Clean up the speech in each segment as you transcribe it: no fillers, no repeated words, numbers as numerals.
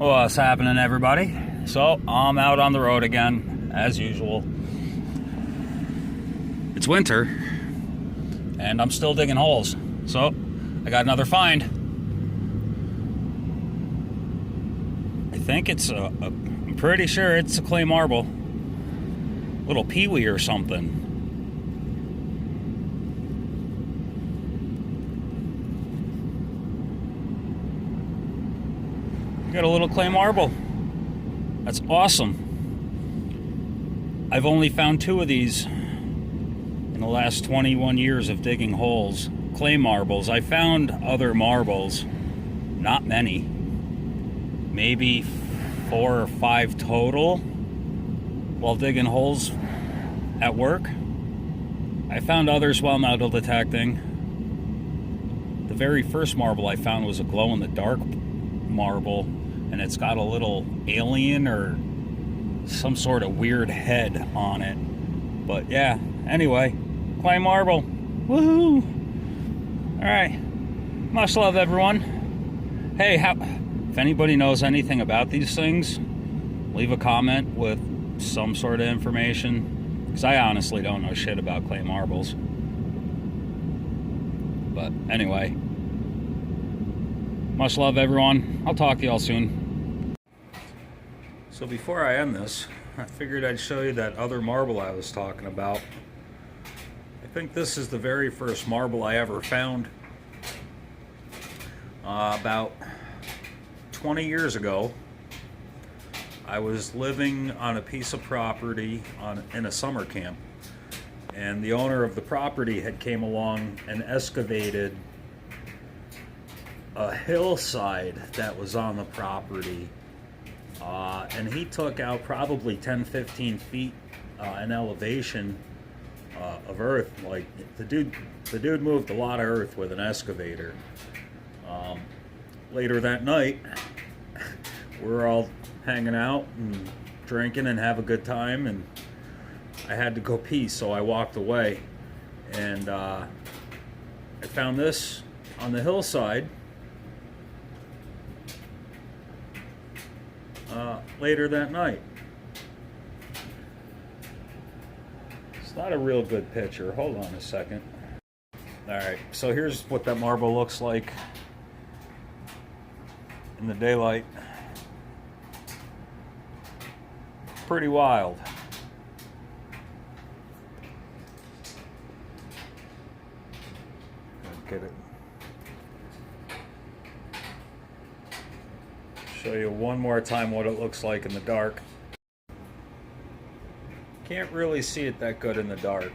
What's happening, everybody? So, I'm out on the road again, as usual. It's winter, and I'm still digging holes. So, I got another find. I think I'm pretty sure it's a clay marble. Little peewee or something. Got a little clay marble. That's awesome. I've only found 2 of these in the last 21 years of digging holes. Clay marbles. I found other marbles, not many. Maybe 4 or 5 total while digging holes at work. I found others while metal detecting. The very first marble I found was a glow-in-the-dark marble, and it's got a little alien or some sort of weird head on it. But yeah, anyway, clay marble. Woohoo! Alright, much love, everyone. Hey, if anybody knows anything about these things, leave a comment with some sort of information, because I honestly don't know shit about clay marbles. But anyway, much love, everyone. I'll talk to y'all soon. So before I end this, I figured I'd show you that other marble I was talking about. I think this is the very first marble I ever found. About 20 years ago, I was living on a piece of property in a summer camp, and the owner of the property had came along and excavated a hillside that was on the property, and he took out probably 10-15 feet in elevation of earth. Like the dude moved a lot of earth with an excavator. Later that night, we were all hanging out and drinking and have a good time, and I had to go pee, so I walked away, and I found this on the hillside later that night. It's not a real good picture. Hold on a second. Alright, so here's what that marble looks like in the daylight. Pretty wild. Get it. Show you one more time what it looks like in the dark. Can't really see it that good in the dark,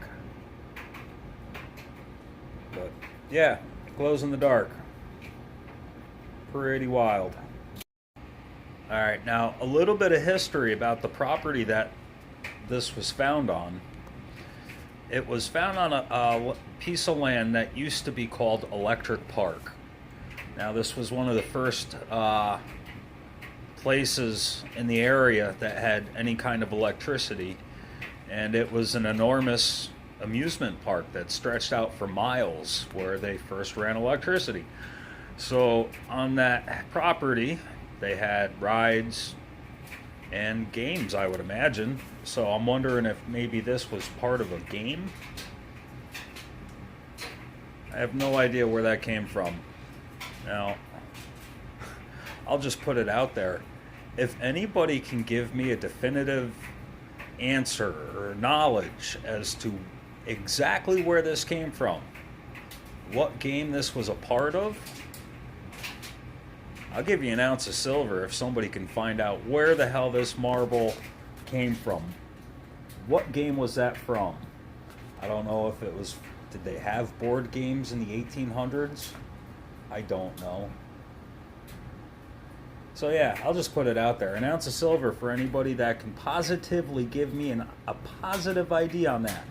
but yeah, it glows in the dark. Pretty wild. Alright, now a little bit of history about the property that this was found on. It was found on a piece of land that used to be called Electric Park. Now this was one of the first places in the area that had any kind of electricity, and it was an enormous amusement park that stretched out for miles where they first ran electricity. So on that property they had rides and games, I would imagine. So I'm wondering if maybe this was part of a game. I have no idea where that came from. Now, I'll just put it out there. If anybody can give me a definitive answer or knowledge as to exactly where this came from, what game this was a part of, I'll give you an ounce of silver if somebody can find out where the hell this marble came from. What game was that from? I don't know if it was... Did they have board games in the 1800s? I don't know. So yeah, I'll just put it out there. An ounce of silver for anybody that can positively give me a positive idea on that.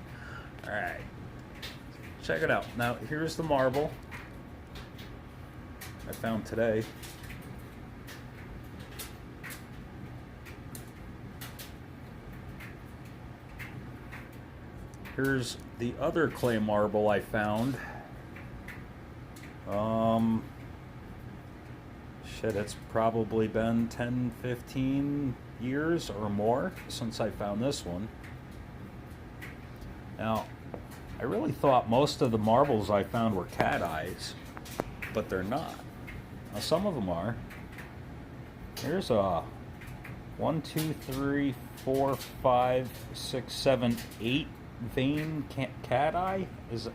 Alright. Check it out. Now, here's the marble I found today. Here's the other clay marble shit, it's probably been 10, 15 years or more since I found this one. Now, I really thought most of the marbles I found were cat eyes, but they're not. Now, some of them are. Here's a 1, 2, 3, 4, 5, 6, 7, 8 vein cat eye. Is it?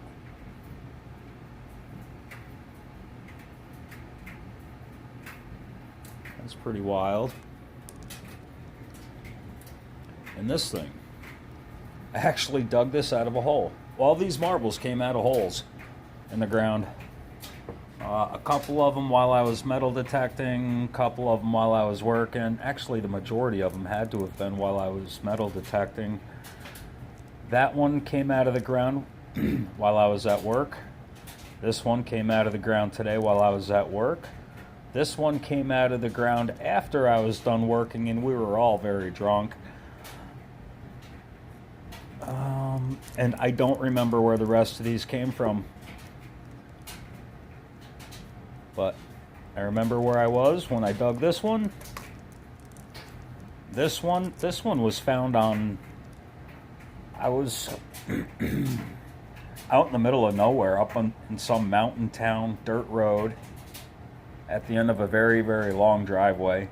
That's pretty wild. And this thing, I actually dug this out of a hole. All these marbles came out of holes in the ground. A couple of them while I was metal detecting, a couple of them while I was working. Actually, the majority of them had to have been while I was metal detecting. That one came out of the ground while I was at work. This one came out of the ground today while I was at work. This one came out of the ground after I was done working, and we were all very drunk. And I don't remember where the rest of these came from. But I remember where I was when I dug this one. This one was found on... I was out in the middle of nowhere, up in some mountain town, dirt road, at the end of a very, very long driveway.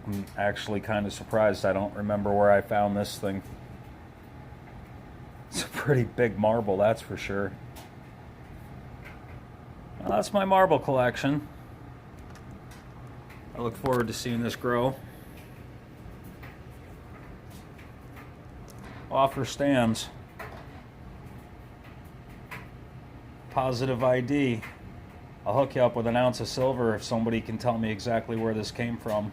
I'm actually kind of surprised I don't remember where I found this thing. It's a pretty big marble, that's for sure. Well, that's my marble collection. I look forward to seeing this grow. Offer stands. Positive ID. I'll hook you up with an ounce of silver if somebody can tell me exactly where this came from.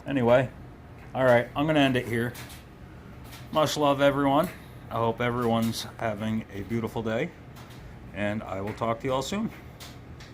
Anyway, alright, I'm going to end it here. Much love, everyone. I hope everyone's having a beautiful day, and I will talk to you all soon.